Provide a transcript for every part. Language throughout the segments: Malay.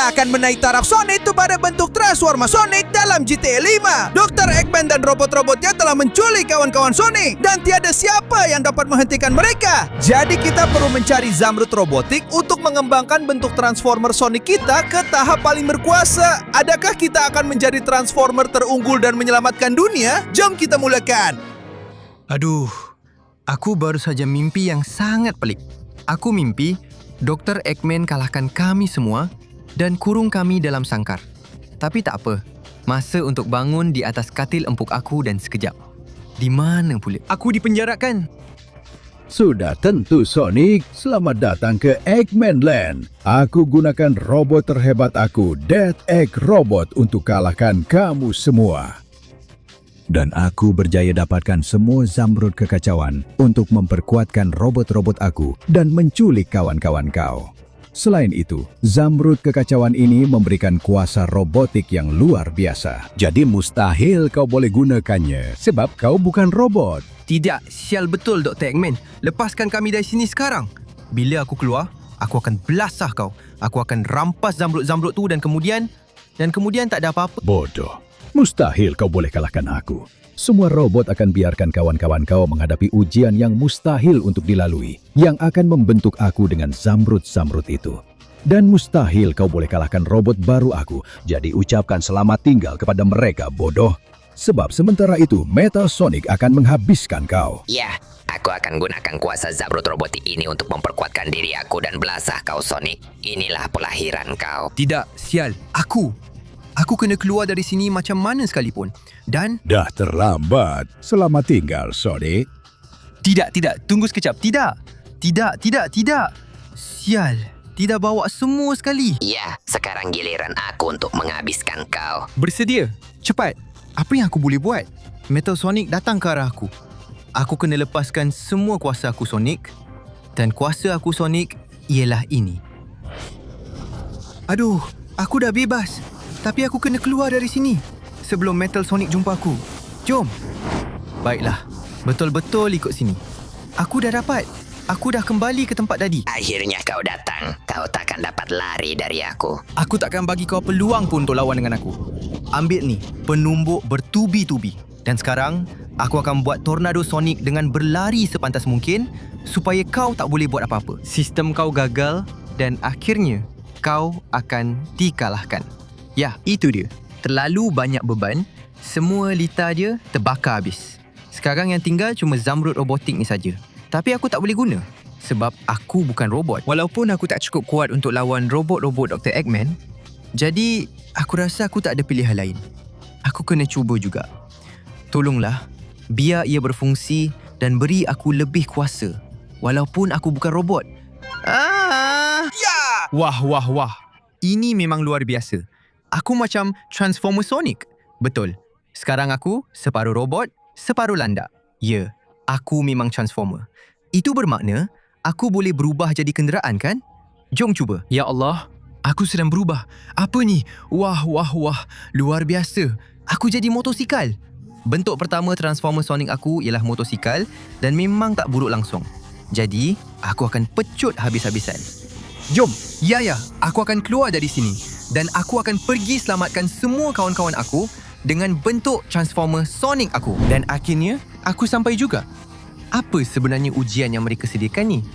kita akan menaik taraf Sonic itu pada bentuk transformer Sonic dalam GTA 5. Dr. Eggman dan robot-robotnya telah menculik kawan-kawan Sonic dan tiada siapa yang dapat menghentikan mereka. Jadi kita perlu mencari Zamrud Robotik untuk mengembangkan bentuk transformer Sonic kita ke tahap paling berkuasa. Adakah kita akan menjadi transformer terunggul dan menyelamatkan dunia? Jom kita mulakan. Aduh, aku baru saja mimpi yang sangat pelik. Aku mimpi Dr. Eggman kalahkan kami semua dan kurung kami dalam sangkar. Tapi tak apa, masa untuk bangun di atas katil empuk aku dan sekejap. Di mana pula? Aku dipenjarakan. Sudah tentu Sonic, selamat datang ke Eggman Land. Aku gunakan robot terhebat aku, Death Egg Robot, untuk kalahkan kamu semua. Dan aku berjaya dapatkan semua Zamrud kekacauan untuk memperkuatkan robot-robot aku dan menculik kawan-kawan kau. Selain itu, Zamrud kekacauan ini memberikan kuasa robotik yang luar biasa. Jadi mustahil kau boleh gunakannya sebab kau bukan robot. Tidak, sial betul Dr. Eggman. Lepaskan kami dari sini sekarang. Bila aku keluar, aku akan belasah kau. Aku akan rampas Zamrud-Zamrud tu dan kemudian tak ada apa-apa. Bodoh. Mustahil kau boleh kalahkan aku. Semua robot akan biarkan kawan-kawan kau menghadapi ujian yang mustahil untuk dilalui, yang akan membentuk aku dengan Zamrud-Zamrud itu. Dan mustahil kau boleh kalahkan robot baru aku, jadi ucapkan selamat tinggal kepada mereka, bodoh. Sebab sementara itu, Metal Sonic akan menghabiskan kau. Ya, aku akan gunakan kuasa Zamrud Robotik ini untuk memperkuatkan diri aku dan belasah kau, Sonic. Inilah pelahiran kau. Tidak, sial. Aku kena keluar dari sini macam mana sekalipun. Dan... Dah terlambat. Selamat tinggal, Sonic. Tidak. Tunggu sekejap. Tidak. Sial. Tidak bawa semua sekali. Ya, sekarang giliran aku untuk menghabiskan kau. Bersedia. Cepat. Apa yang aku boleh buat? Metal Sonic datang ke arah aku. Aku kena lepaskan semua kuasa aku, Sonic. Dan kuasa aku, Sonic, ialah ini. Aduh, aku dah bebas. Tapi aku kena keluar dari sini sebelum Metal Sonic jumpa aku. Jom. Baiklah, betul-betul ikut sini. Aku dah dapat. Aku dah kembali ke tempat tadi. Akhirnya kau datang. Kau takkan dapat lari dari aku. Aku takkan bagi kau peluang pun untuk lawan dengan aku. Ambil ni, penumbuk bertubi-tubi. Dan sekarang, aku akan buat tornado Sonic dengan berlari sepantas mungkin supaya kau tak boleh buat apa-apa. Sistem kau gagal dan akhirnya kau akan dikalahkan. Ya, itu dia. Terlalu banyak beban, semua lita dia terbakar habis. Sekarang yang tinggal cuma Zamrud Robotik ni saja. Tapi aku tak boleh guna sebab aku bukan robot. Walaupun aku tak cukup kuat untuk lawan robot-robot Dr. Eggman, jadi aku rasa aku tak ada pilihan lain. Aku kena cuba juga. Tolonglah, biar ia berfungsi dan beri aku lebih kuasa. Walaupun aku bukan robot. Ya! Wah. Ini memang luar biasa. Aku macam Transformer Sonic. Betul. Sekarang aku separuh robot, separuh landak. Ya, aku memang Transformer. Itu bermakna aku boleh berubah jadi kenderaan kan? Jom cuba. Ya Allah, aku sedang berubah. Apa ni? Wah. Luar biasa. Aku jadi motosikal. Bentuk pertama Transformer Sonic aku ialah motosikal dan memang tak buruk langsung. Jadi, aku akan pecut habis-habisan. Jom. Ya, aku akan keluar dari sini. Dan aku akan pergi selamatkan semua kawan-kawan aku dengan bentuk Transformer Sonic aku. Dan akhirnya, aku sampai juga. Apa sebenarnya ujian yang mereka sediakan ni?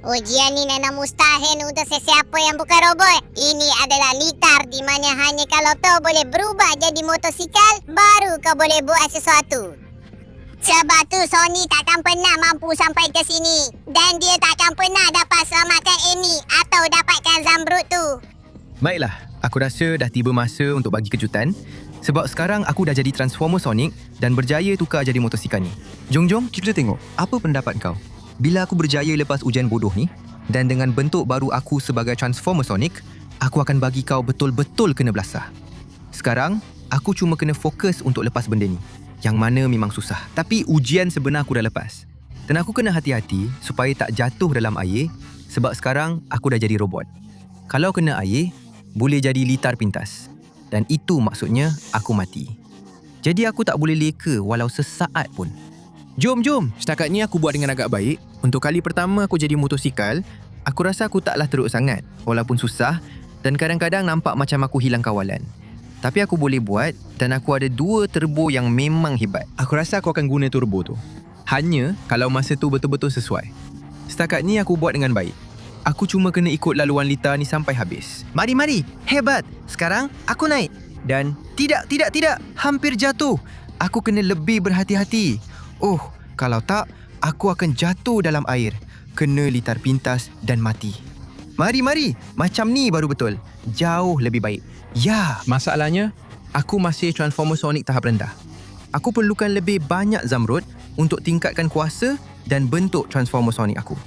Ujian ni memang mustahil untuk sesiapa yang bukan robot. Ini adalah litar di mana hanya kalau kau boleh berubah jadi motosikal, baru kau boleh buat sesuatu. Sebab tu Sony takkan pernah mampu sampai ke sini. Dan dia takkan pernah dapat selamatkan Amy atau dapatkan Zamrud tu. Baiklah, aku rasa dah tiba masa untuk bagi kejutan. Sebab sekarang aku dah jadi Transformer Sonic dan berjaya tukar jadi motosikal ni. Jom kita tengok apa pendapat kau. Bila aku berjaya lepas ujian bodoh ni dan dengan bentuk baru aku sebagai Transformer Sonic, aku akan bagi kau betul-betul kena belasah. Sekarang, aku cuma kena fokus untuk lepas benda ni. Yang mana memang susah. Tapi ujian sebenar aku dah lepas. Dan aku kena hati-hati supaya tak jatuh dalam air sebab sekarang aku dah jadi robot. Kalau kena air, boleh jadi litar pintas. Dan itu maksudnya aku mati. Jadi aku tak boleh leka walau sesaat pun. Jom. Setakat ni aku buat dengan agak baik. Untuk kali pertama aku jadi motosikal Aku rasa aku taklah teruk sangat, walaupun susah dan kadang-kadang nampak macam aku hilang kawalan. Tapi aku boleh buat dan aku ada 2 turbo yang memang hebat. Aku rasa aku akan guna turbo tu. Hanya kalau masa tu betul-betul sesuai. Setakat ni aku buat dengan baik. Aku cuma kena ikut laluan Lita ni sampai habis. Mari, hebat. Sekarang aku naik. Dan tidak, hampir jatuh. Aku kena lebih berhati-hati. Oh, kalau tak, aku akan jatuh dalam air. Kena litar pintas dan mati. Mari, macam ni baru betul. Jauh lebih baik. Ya, masalahnya, aku masih Transformer Sonic tahap rendah. Aku perlukan lebih banyak Zamrud untuk tingkatkan kuasa dan bentuk Transformer Sonic aku.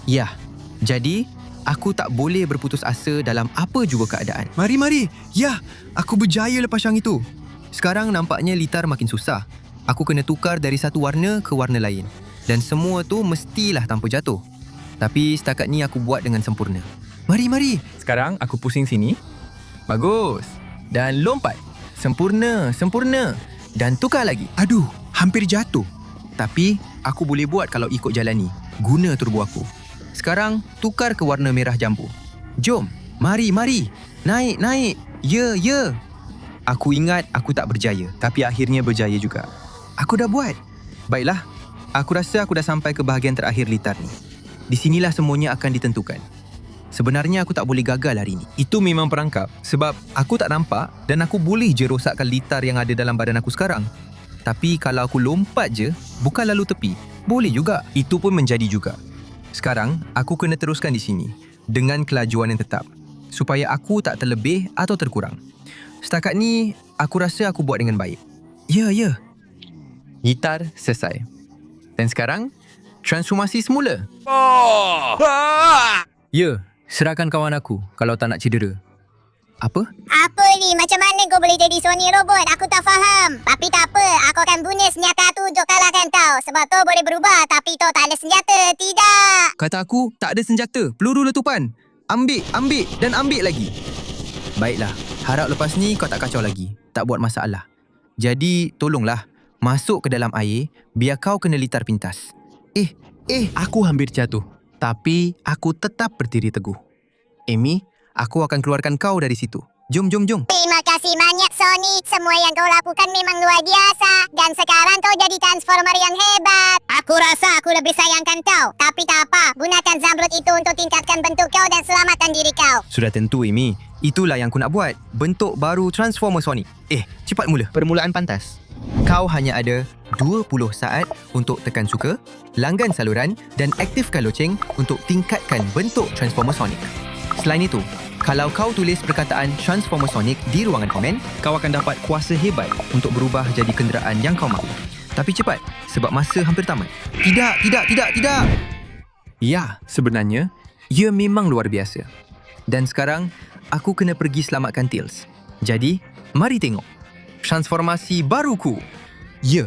Ya, jadi aku tak boleh berputus asa dalam apa juga keadaan. Mari. Ya, aku berjaya lepas yang itu. Sekarang nampaknya litar makin susah. Aku kena tukar dari satu warna ke warna lain. Dan semua tu mestilah tanpa jatuh. Tapi setakat ni aku buat dengan sempurna. Mari. Sekarang aku pusing sini. Bagus. Dan lompat. Sempurna. Dan tukar lagi. Aduh, hampir jatuh. Tapi aku boleh buat kalau ikut jalan ni. Guna turbo aku. Sekarang tukar ke warna merah jambu. Jom. Mari. Naik. Ya. Aku ingat aku tak berjaya. Tapi akhirnya berjaya juga. Aku dah buat. Baiklah. Aku rasa aku dah sampai ke bahagian terakhir litar ni. Di sinilah semuanya akan ditentukan. Sebenarnya aku tak boleh gagal hari ni. Itu memang perangkap. Sebab aku tak nampak dan aku boleh je rosakkan litar yang ada dalam badan aku sekarang. Tapi kalau aku lompat je, bukan lalu tepi, boleh juga. Itu pun menjadi juga. Sekarang, aku kena teruskan di sini. Dengan kelajuan yang tetap. Supaya aku tak terlebih atau terkurang. Setakat ni, aku rasa aku buat dengan baik. Ya. Gitar selesai. Dan sekarang, transformasi semula. Ya, serahkan kawan aku kalau tak nak cedera. Apa? Apa ni? Macam mana kau boleh jadi Sonic robot? Aku tak faham. Tapi tak apa, aku akan guna senjata tu untuk kalahkan kau. Sebab kau boleh berubah tapi kau tak ada senjata. Tidak. Kata aku, tak ada senjata. Peluru letupan. Ambil dan ambil lagi. Baiklah, harap lepas ni kau tak kacau lagi. Tak buat masalah. Jadi, tolonglah. Masuk ke dalam air, biar kau kena litar pintas. Aku hampir jatuh. Tapi, aku tetap berdiri teguh. Amy, aku akan keluarkan kau dari situ. Jom. Terima kasih banyak Sonic. Semua yang kau lakukan memang luar biasa. Dan sekarang kau jadi Transformer yang hebat. Aku rasa aku lebih sayangkan kau. Tapi tak apa, gunakan Zamrud itu untuk tingkatkan bentuk kau dan selamatkan diri kau. Sudah tentu, Amy. Itulah yang aku nak buat. Bentuk baru Transformer Sonic. Cepat mula. Permulaan pantas. Kau hanya ada 20 saat untuk tekan suka, langgan saluran dan aktifkan loceng untuk tingkatkan bentuk Transformer Sonic. Selain itu, kalau kau tulis perkataan Transformer Sonic di ruangan komen, kau akan dapat kuasa hebat untuk berubah jadi kenderaan yang kau mahu. Tapi cepat, sebab masa hampir tamat. Tidak. Ya, sebenarnya, ia memang luar biasa. Dan sekarang, aku kena pergi selamatkan Tails. Jadi, mari tengok. Transformasi baruku. Ya,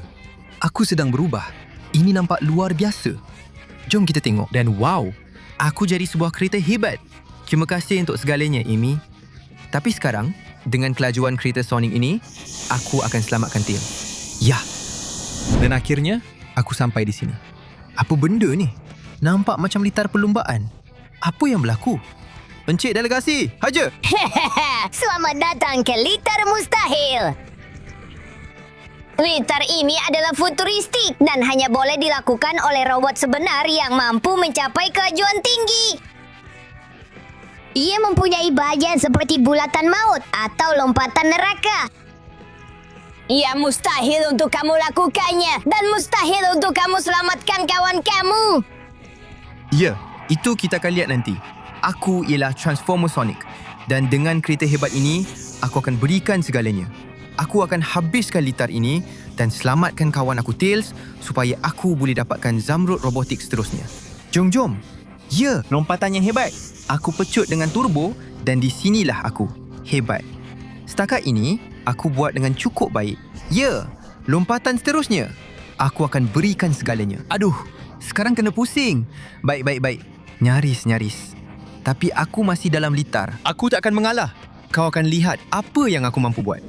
aku sedang berubah. Ini nampak luar biasa. Jom kita tengok. Dan wow, aku jadi sebuah kereta hebat. Terima kasih untuk segalanya, Amy. Tapi sekarang, dengan kelajuan kereta Sonic ini, aku akan selamatkan Tails. Ya. Dan akhirnya, aku sampai di sini. Apa benda ni? Nampak macam litar perlumbaan. Apa yang berlaku? Encik delegasi, haja! Selamat datang ke Litar Mustahil. Litar ini adalah futuristik dan hanya boleh dilakukan oleh robot sebenar yang mampu mencapai kelajuan tinggi. Ia mempunyai bagian seperti bulatan maut atau lompatan neraka. Ia mustahil untuk kamu lakukannya dan mustahil untuk kamu selamatkan kawan kamu. Ya, itu kita akan lihat nanti. Aku ialah Transformer Sonic dan dengan kereta hebat ini, aku akan berikan segalanya. Aku akan habiskan litar ini dan selamatkan kawan aku Tails supaya aku boleh dapatkan Zamrud robotik seterusnya. Jom. Ya, lompatan yang hebat. Aku pecut dengan turbo dan di sinilah aku. Hebat. Setakat ini, aku buat dengan cukup baik. Ya, lompatan seterusnya. Aku akan berikan segalanya. Aduh, sekarang kena pusing. Baik. Nyaris. Tapi aku masih dalam litar. Aku tak akan mengalah. Kau akan lihat apa yang aku mampu buat.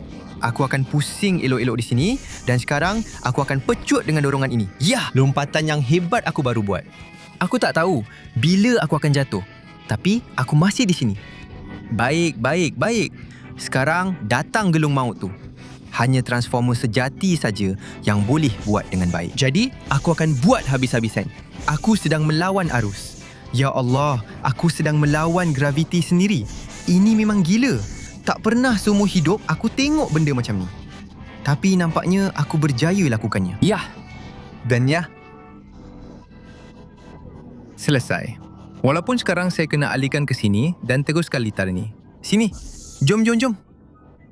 Aku akan pusing elok-elok di sini dan sekarang aku akan pecut dengan dorongan ini. Ya, lompatan yang hebat aku baru buat. Aku tak tahu bila aku akan jatuh. Tapi aku masih di sini. Baik. Sekarang datang gelung maut tu. Hanya transformer sejati saja yang boleh buat dengan baik. Jadi, aku akan buat habis-habisan. Aku sedang melawan arus. Ya Allah, aku sedang melawan graviti sendiri. Ini memang gila. Tak pernah seumur hidup aku tengok benda macam ni. Tapi nampaknya aku berjaya lakukannya. Yah. Dan yah. Selesai. Walaupun sekarang saya kena alihkan ke sini dan teruskan litar ni. Sini. Jom.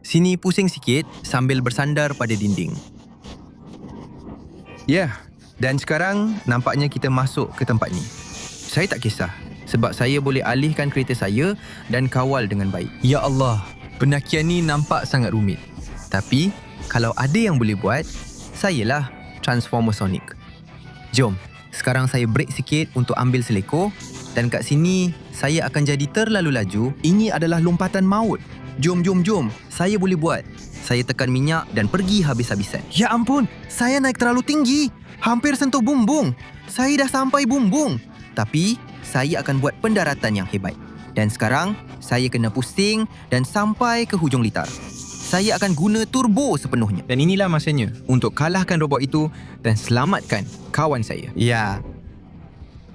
Sini pusing sikit sambil bersandar pada dinding. Ya, dan sekarang nampaknya kita masuk ke tempat ni. Saya tak kisah sebab saya boleh alihkan kereta saya dan kawal dengan baik. Ya Allah, pendakian ni nampak sangat rumit. Tapi, kalau ada yang boleh buat, sayalah Transformer Sonic. Jom, sekarang saya break sikit untuk ambil selekor dan kat sini saya akan jadi terlalu laju. Ini adalah lompatan maut. Jom. Saya boleh buat. Saya tekan minyak dan pergi habis-habisan. Ya ampun, saya naik terlalu tinggi. Hampir sentuh bumbung. Saya dah sampai bumbung. Tapi, saya akan buat pendaratan yang hebat. Dan sekarang, saya kena pusing dan sampai ke hujung litar. Saya akan guna turbo sepenuhnya. Dan inilah masanya untuk kalahkan robot itu dan selamatkan kawan saya. Ya.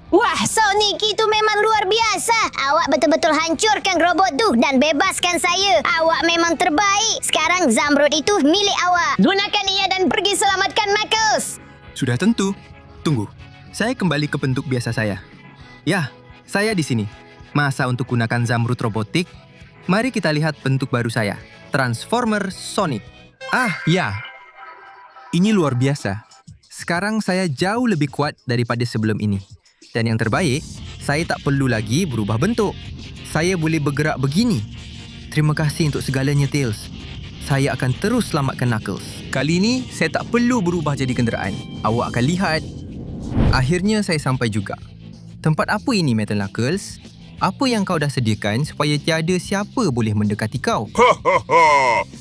Wah, Sonic itu memang luar biasa. Awak betul-betul hancurkan robot tu dan bebaskan saya. Awak memang terbaik. Sekarang Zamrud itu milik awak. Gunakan ia dan pergi selamatkan Knuckles. Sudah tentu. Tunggu. Saya kembali ke bentuk biasa saya. Ya, saya di sini. Masa untuk gunakan Zamrud robotik? Mari kita lihat bentuk baru saya. Transformer Sonic. Ya. Ini luar biasa. Sekarang saya jauh lebih kuat daripada sebelum ini. Dan yang terbaik, saya tak perlu lagi berubah bentuk. Saya boleh bergerak begini. Terima kasih untuk segalanya, Tails. Saya akan terus selamatkan Knuckles. Kali ini, saya tak perlu berubah jadi kenderaan. Awak akan lihat. Akhirnya, saya sampai juga. Tempat apa ini, Metal Knuckles? Apa yang kau dah sediakan supaya tiada siapa boleh mendekati kau?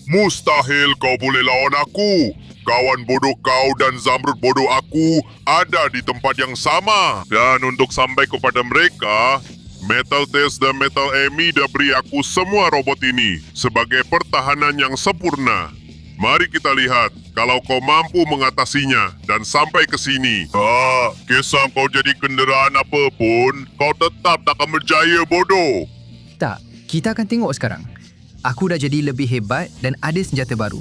Mustahil kau boleh lawan aku. Kawan bodoh kau dan Zamrud bodoh aku ada di tempat yang sama. Dan untuk sampai kepada mereka, Metal Tails dan Metal Amy dah beri aku semua robot ini sebagai pertahanan yang sempurna. Mari kita lihat kalau kau mampu mengatasinya dan sampai ke sini. Kisah kau jadi kenderaan apapun, kau tetap tak akan berjaya, bodoh. Tak, kita akan tengok sekarang. Aku dah jadi lebih hebat dan ada senjata baru.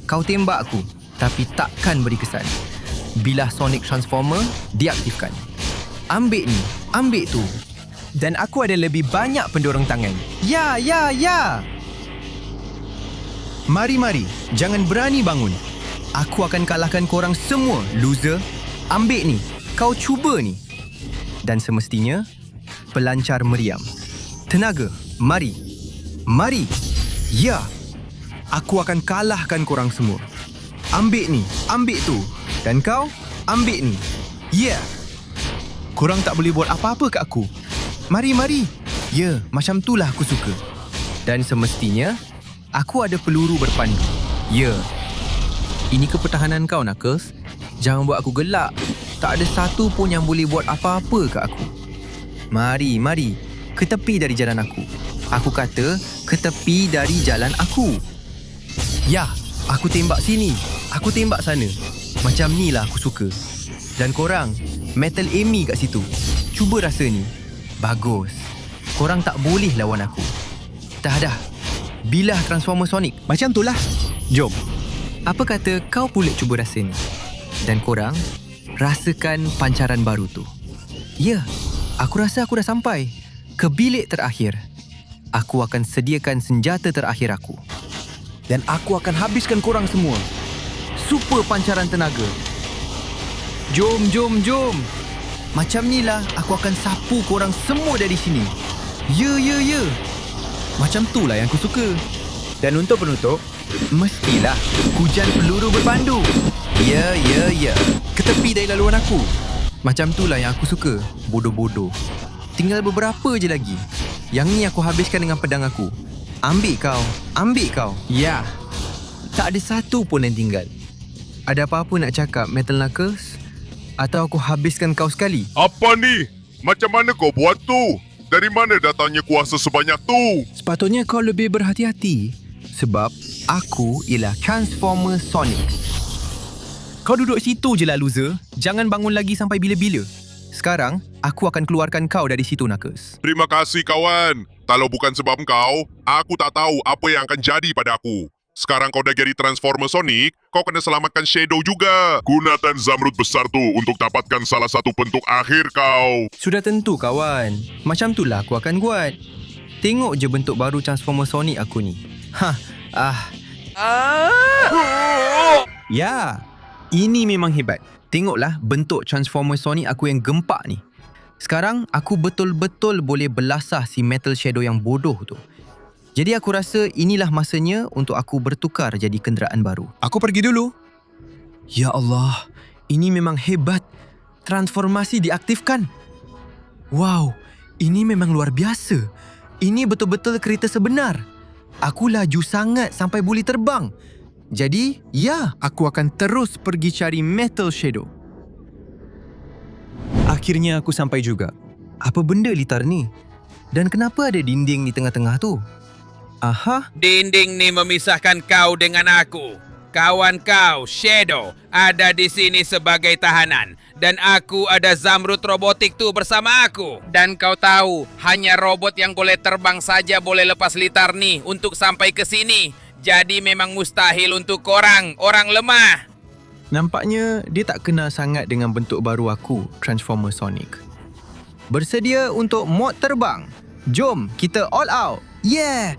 Kau tembak aku, tapi takkan beri kesan. Bilah Sonic Transformer diaktifkan. Ambil ni, ambil tu. Dan aku ada lebih banyak pendorong tangan. Ya. Mari, jangan berani bangun. Aku akan kalahkan korang semua, loser. Ambil ni, kau cuba ni. Dan semestinya, pelancar meriam. Tenaga, mari. Ya, aku akan kalahkan korang semua. Ambil ni, ambil tu. Dan kau, ambil ni. Ya. Korang tak boleh buat apa-apa kat aku. Mari. Ya, macam itulah aku suka. Dan semestinya, aku ada peluru berpandu. Ya. Ini kepertahanan kau, Knuckles. Jangan buat aku gelak. Tak ada satu pun yang boleh buat apa-apa kat aku. Mari. Ke tepi dari jalan aku. Aku kata, ke tepi dari jalan aku. Ya, aku tembak sini. Aku tembak sana. Macam ni lah aku suka. Dan korang, Metal Amy kat situ. Cuba rasa ni. Bagus. Korang tak boleh lawan aku. Dah. Bilah Transformer Sonic. Macam tu lah. Jom. Apa kata kau pula cuba rasa ni? Dan korang, rasakan pancaran baru tu. Ya, aku rasa aku dah sampai ke bilik terakhir. Aku akan sediakan senjata terakhir aku. Dan aku akan habiskan korang semua. Super pancaran tenaga. Jom. Macam ni lah aku akan sapu korang semua dari sini. Ya. Macam tu lah yang aku suka. Dan untuk penutup, mestilah hujan peluru berpandu. Ya. Ke tepi dari laluan aku. Macam tu lah yang aku suka. Bodoh-bodoh. Tinggal beberapa je lagi. Yang ni aku habiskan dengan pedang aku. Ambil kau. Ya. Tak ada satu pun yang tinggal. Ada apa-apa nak cakap, Metal Knuckles? Atau aku habiskan kau sekali? Apa ni? Macam mana kau buat tu? Dari mana datangnya kuasa sebanyak tu? Sepatutnya kau lebih berhati-hati sebab aku ialah Transformer Sonic. Kau duduk situ je lah, loser. Jangan bangun lagi sampai bila-bila. Sekarang, aku akan keluarkan kau dari situ, Knuckles. Terima kasih kawan. Kalau bukan sebab kau, aku tak tahu apa yang akan jadi pada aku. Sekarang kau dah jadi Transformer Sonic, kau kena selamatkan Shadow juga. Gunakan Zamrud besar tu untuk dapatkan salah satu bentuk akhir kau. Sudah tentu, kawan. Macam itulah aku akan buat. Tengok je bentuk baru Transformer Sonic aku ni. Ya, ini memang hebat. Tengoklah bentuk Transformer Sonic aku yang gempak ni. Sekarang, aku betul-betul boleh belasah si Metal Shadow yang bodoh tu. Jadi aku rasa inilah masanya untuk aku bertukar jadi kenderaan baru. Aku pergi dulu. Ya Allah, ini memang hebat. Transformasi diaktifkan. Wow, ini memang luar biasa. Ini betul-betul kereta sebenar. Aku laju sangat sampai boleh terbang. Jadi, ya, aku akan terus pergi cari Metal Shadow. Akhirnya aku sampai juga. Apa benda litar ni? Dan kenapa ada dinding di tengah-tengah tu? Aha, Dinding ni memisahkan kau dengan aku. Kawan kau, Shadow, ada di sini sebagai tahanan. Dan aku ada Zamrud robotik tu bersama aku. Dan kau tahu, hanya robot yang boleh terbang saja boleh lepas litar ni untuk sampai ke sini. Jadi memang mustahil untuk korang, orang lemah. nampaknya dia tak kenal sangat dengan bentuk baru aku, Transformer Sonic. Bersedia untuk mod terbang? Jom, kita all out. Yeah!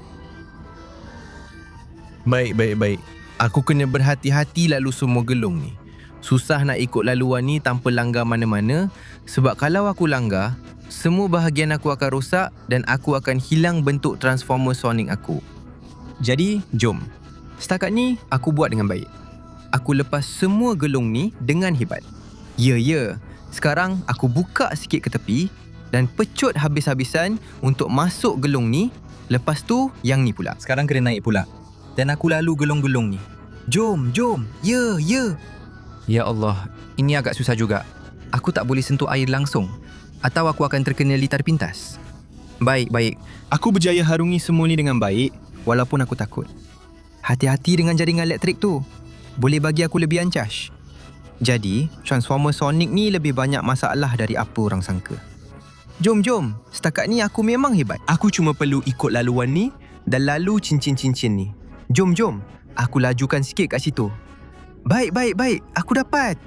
Baik. Aku kena berhati-hati lalu semua gelung ni. Susah nak ikut laluan ni tanpa langgar mana-mana sebab kalau aku langgar, semua bahagian aku akan rosak dan aku akan hilang bentuk Transformer Sonic aku. Jadi, jom. Setakat ni, aku buat dengan baik. Aku lepas semua gelung ni dengan hebat. Ya. Sekarang, aku buka sikit ke tepi dan pecut habis-habisan untuk masuk gelung ni. Lepas tu, yang ni pula. Sekarang kena naik pula. Dan aku lalu gelung-gelung ni. Jom. Ya. Ya Allah, ini agak susah juga. Aku tak boleh sentuh air langsung. Atau aku akan terkena litar pintas. Baik. Aku berjaya harungi semua ni dengan baik, walaupun aku takut. Hati-hati dengan jaringan elektrik tu. Boleh bagi aku lebih ancas. Jadi, Transformer Sonic ni lebih banyak masalah dari apa orang sangka. Jom. Setakat ni aku memang hebat. Aku cuma perlu ikut laluan ni dan lalu cincin-cincin ni. Jom. Aku lajukan sikit kat situ. Baik. Aku dapat.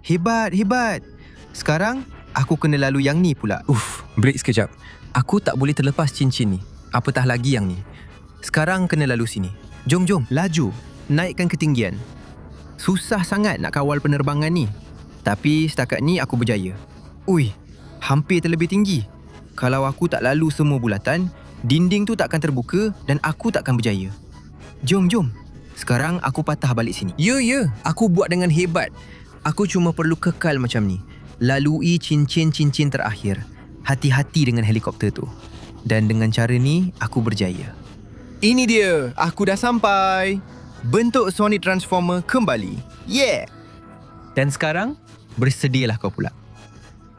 Hebat. Sekarang, aku kena lalu yang ni pula. Break sekejap. Aku tak boleh terlepas cincin ni. Apatah lagi yang ni. Sekarang kena lalu sini. Jom. Laju. Naikkan ketinggian. Susah sangat nak kawal penerbangan ni. Tapi setakat ni aku berjaya. Hampir terlebih tinggi. Kalau aku tak lalu semua bulatan, dinding tu takkan terbuka dan aku takkan berjaya. Jom. Sekarang aku patah balik sini. Ya. Aku buat dengan hebat. Aku cuma perlu kekal macam ni. Lalui cincin-cincin terakhir. Hati-hati dengan helikopter tu. Dan dengan cara ni, aku berjaya. Ini dia. Aku dah sampai. Bentuk Sonic Transformer kembali. Yeah! Dan sekarang, bersedialah kau pula.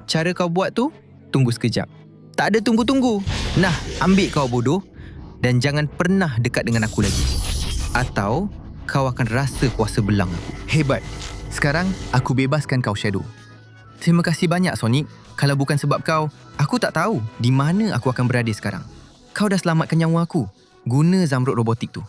Cara kau buat tu, tunggu sekejap. Tak ada tunggu-tunggu. Nah, ambil kau bodoh. Dan jangan pernah dekat dengan aku lagi. Atau, kau akan rasa kuasa belang aku. Hebat. Sekarang, aku bebaskan kau, Shadow. Terima kasih banyak, Sonic. Kalau bukan sebab kau, aku tak tahu di mana aku akan berada sekarang. Kau dah selamatkan nyawa aku. Guna Zamrud robotik tu.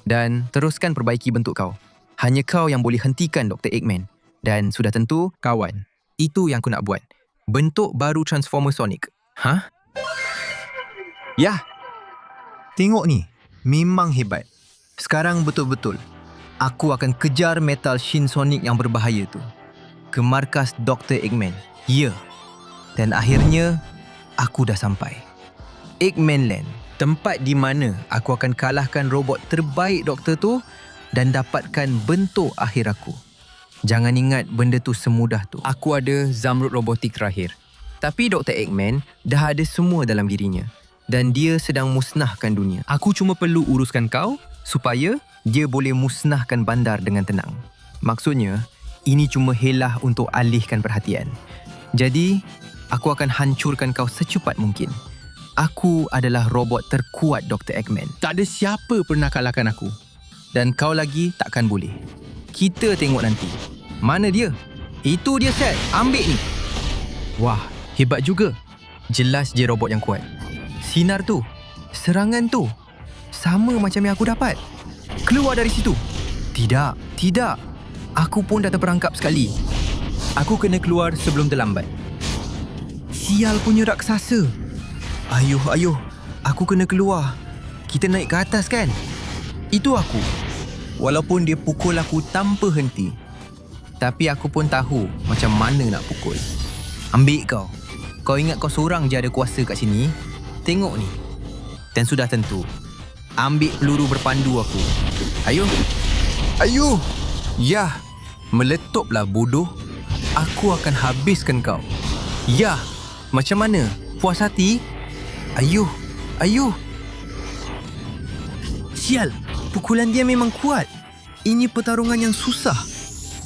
Dan teruskan perbaiki bentuk kau. Hanya kau yang boleh hentikan Dr. Eggman. Dan sudah tentu, kawan. Itu yang aku nak buat. Bentuk baru Transformer Sonic. Yah. Tengok ni. Memang hebat. Sekarang betul-betul. Aku akan kejar Metal Shin Sonic yang berbahaya tu. Ke markas Dr. Eggman. Ya. Dan akhirnya, aku dah sampai. Eggman Land. Tempat di mana aku akan kalahkan robot terbaik doktor tu dan dapatkan bentuk akhir aku. Jangan ingat benda tu semudah tu. Aku ada Zamrud robotik terakhir. Tapi Dr. Eggman dah ada semua dalam dirinya. Dan dia sedang musnahkan dunia. Aku cuma perlu uruskan kau supaya dia boleh musnahkan bandar dengan tenang. Maksudnya, ini cuma helah untuk alihkan perhatian. Jadi, Aku akan hancurkan kau secepat mungkin. Aku adalah robot terkuat Dr. Eggman. Tak ada siapa pernah kalahkan aku. Dan kau lagi takkan boleh. Kita tengok nanti. Mana dia? Itu dia, Seth. Ambil ni. Wah, hebat juga. Jelas je robot yang kuat. Sinar tu, serangan tu, sama macam yang aku dapat. Keluar dari situ. Tidak. Aku pun dah terperangkap sekali. Aku kena keluar sebelum terlambat. Sial punya raksasa. Ayuh. Aku kena keluar. Kita naik ke atas kan? Itu aku. Walaupun dia pukul aku tanpa henti. Tapi aku pun tahu macam mana nak pukul. Ambil kau. Kau ingat kau seorang je ada kuasa kat sini? Tengok ni. Dan sudah tentu. Ambil peluru berpandu aku. Ayuh. Yah. Meletuplah bodoh. Aku akan habiskan kau. Yah. Macam mana? Puas hati? Ayuh. Sial. Pukulan dia memang kuat. Ini pertarungan yang susah.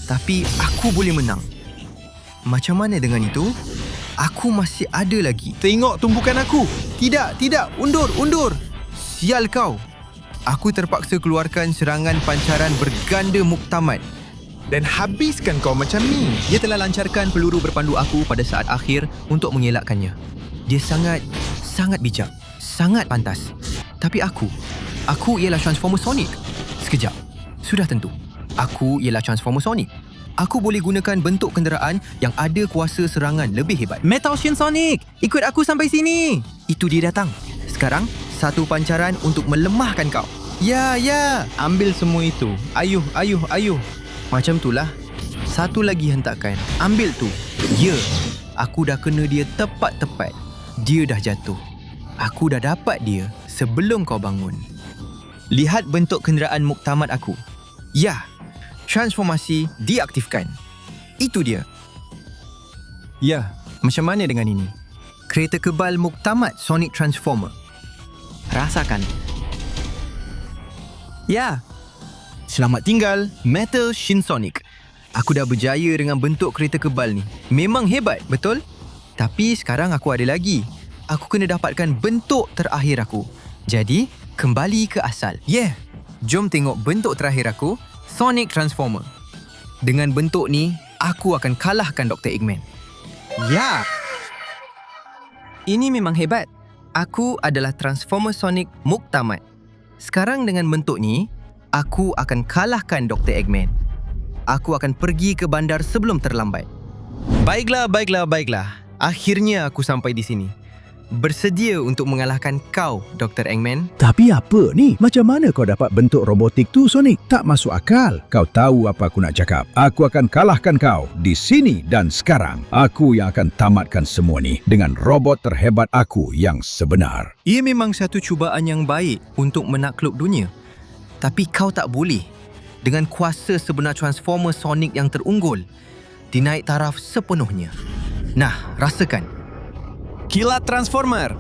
Tapi aku boleh menang. Macam mana dengan itu? Aku masih ada lagi. Tengok tumpukan aku. Tidak. Undur. Sial kau. Aku terpaksa keluarkan serangan pancaran berganda muktamad dan habiskan kau macam ni. Dia telah lancarkan peluru berpandu aku pada saat akhir untuk mengelakkannya. Dia sangat bijak. Sangat pantas. Tapi aku ialah Transformer Sonic. Sekejap. Sudah tentu. Aku ialah Transformer Sonic. Aku boleh gunakan bentuk kenderaan yang ada kuasa serangan lebih hebat. Metal Shin Sonic, ikut aku sampai sini. Itu dia datang. Sekarang, satu pancaran untuk melemahkan kau. Ya. Ambil semua itu. Ayuh. Macam itulah. Satu lagi hentakan. Ambil tu. Ya. Aku dah kena dia tepat-tepat. Dia dah jatuh. Aku dah dapat dia sebelum kau bangun. Lihat bentuk kenderaan muktamad aku. Ya. Transformasi diaktifkan. Itu dia. Ya. Macam mana dengan ini? Kereta kebal muktamad Sonic Transformer. Rasakan. Ya. Selamat tinggal, Metal Shin Sonic. Aku dah berjaya dengan bentuk kereta kebal ni. Memang hebat, betul? Tapi sekarang aku ada lagi. Aku kena dapatkan bentuk terakhir aku. Jadi, kembali ke asal. Jom tengok bentuk terakhir aku, Sonic Transformer. Dengan bentuk ni, aku akan kalahkan Dr. Eggman. Ya. Ini memang hebat. Aku adalah Transformer Sonic Muktamad. Sekarang dengan bentuk ni, aku akan kalahkan Dr. Eggman. Aku akan pergi ke bandar sebelum terlambat. Baiklah. Akhirnya aku sampai di sini. Bersedia untuk mengalahkan kau, Dr. Eggman? Tapi apa ni? Macam mana kau dapat bentuk robotik tu, Sonic? Tak masuk akal. Kau tahu apa aku nak cakap. Aku akan kalahkan kau di sini dan sekarang. Aku yang akan tamatkan semua ni dengan robot terhebat aku yang sebenar. Ia memang satu cubaan yang baik untuk menakluk dunia. Tapi kau tak boleh. Dengan kuasa sebenar Transformer Sonic yang terunggul, dinaik taraf sepenuhnya. Nah, rasakan. Kilat Transformer.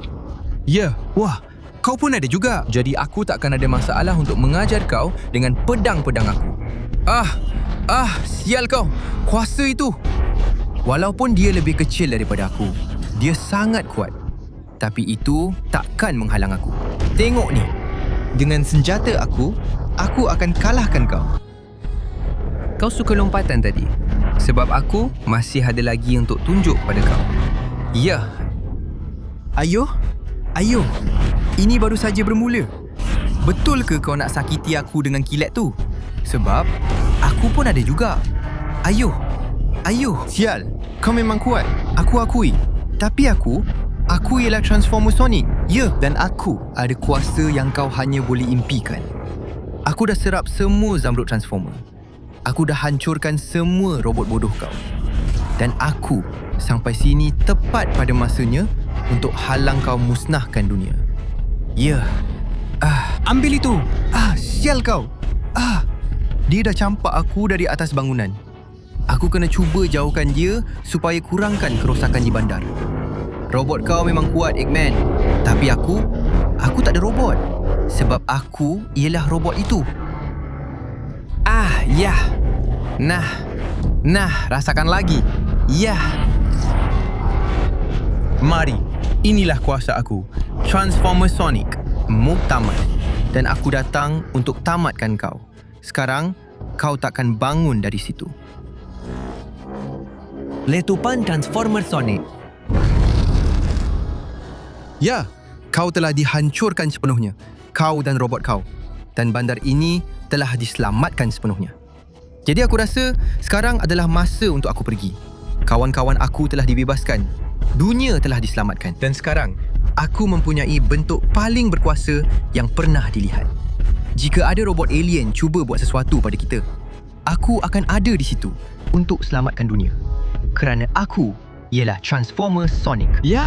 Ya, wah, kau pun ada juga. Jadi aku takkan ada masalah untuk mengajar kau dengan pedang-pedang aku. Sial kau. Kuasa itu. Walaupun dia lebih kecil daripada aku, dia sangat kuat. Tapi itu takkan menghalang aku. Tengok ni. Dengan senjata aku akan kalahkan kau. Kau suka lompatan tadi. Sebab aku masih ada lagi untuk tunjuk pada kau. Ya. Ayuh. Ini baru saja bermula. Betul ke kau nak sakiti aku dengan kilat tu? Sebab aku pun ada juga. Ayuh. Sial, kau memang kuat. Aku akui. Tapi aku ialah Transformer Sonic. Ya, dan aku ada kuasa yang kau hanya boleh impikan. Aku dah serap semua Zamrud Transformer. Aku dah hancurkan semua robot bodoh kau. Dan aku sampai sini tepat pada masanya untuk halang kau musnahkan dunia. Ya. Ambil itu. Sial kau. Dia dah campak aku dari atas bangunan. Aku kena cuba jauhkan dia supaya kurangkan kerosakan di bandar. Robot kau memang kuat, Eggman. Tapi aku tak ada robot. Sebab aku ialah robot itu. Ya. Nah, rasakan lagi. Ya. Mari, inilah kuasa aku. Transformer Sonic, muktamad. Dan aku datang untuk tamatkan kau. Sekarang, kau takkan bangun dari situ. Letupan Transformer Sonic. Ya, kau telah dihancurkan sepenuhnya. Kau dan robot kau. Dan bandar ini telah diselamatkan sepenuhnya. Jadi aku rasa sekarang adalah masa untuk aku pergi. Kawan-kawan aku telah dibebaskan. Dunia telah diselamatkan. Dan sekarang, aku mempunyai bentuk paling berkuasa yang pernah dilihat. Jika ada robot alien cuba buat sesuatu pada kita, aku akan ada di situ untuk selamatkan dunia. Kerana aku ialah Transformer Sonic. Ya!